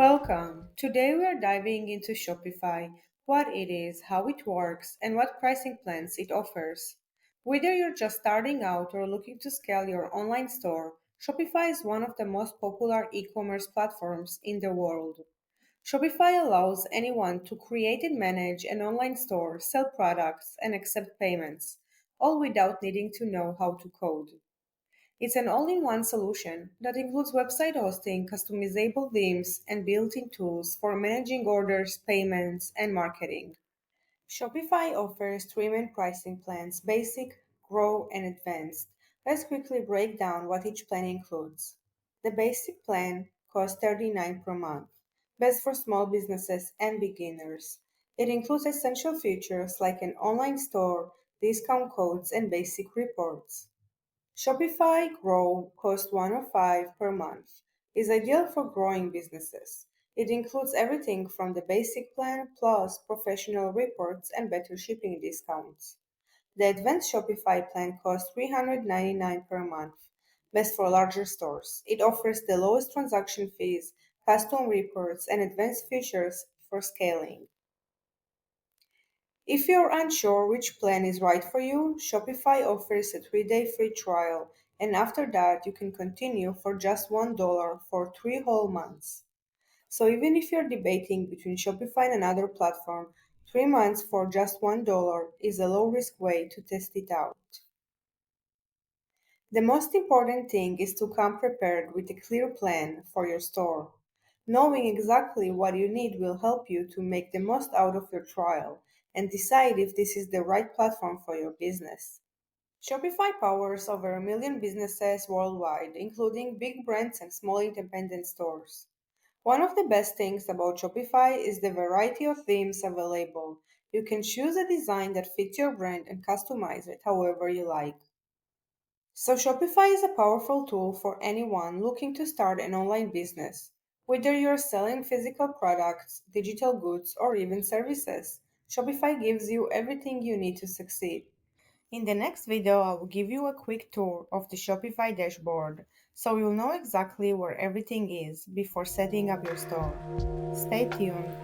Welcome. Today we are diving into Shopify, what it is, how it works, and what pricing plans it offers. Whether you're just starting out or looking to scale your online store, Shopify is one of the most popular e commerce platforms in the world. Shopify allows anyone to create and manage an online store, sell products, and accept payments, all without needing to know how to code. It's an all-in-one solution that includes website hosting, customizable themes, and built-in tools for managing orders, payments, and marketing. Shopify offers three main pricing plans: Basic, Grow, and Advanced. Let's quickly break down what each plan includes. The Basic plan costs $39 per month, best for small businesses and beginners. It includes essential features like an online store, discount codes, and basic reports. Shopify Grow costs 105 per month. Is ideal for growing businesses. It includes everything from the basic plan plus professional reports and better shipping discounts. The advanced Shopify plan costs 399 per month, best for larger stores. It offers the lowest transaction fees, custom reports, and advanced features for scaling. If you're unsure which plan is right for you, Shopify offers a 3-day free trial, and after that, you can continue for just $1 for 3 whole months. So even if you're debating between Shopify and another platform, 3 months for just $1 is a low risk way to test it out. The most important thing is to come prepared with a clear plan for your store. Knowing exactly what you need will help you to make the most out of your trial and decide if this is the right platform for your business. Shopify powers over 1 million businesses worldwide, including big brands and small independent stores. One of the best things about Shopify is the variety of themes available. You can choose a design that fits your brand and customize it however you like. So, Shopify is a powerful tool for anyone looking to start an online business. Whether you're selling physical products, digital goods, or even services, Shopify gives you everything you need to succeed. In the next video, I will give you a quick tour of the Shopify dashboard so you'll know exactly where everything is before setting up your store. Stay tuned.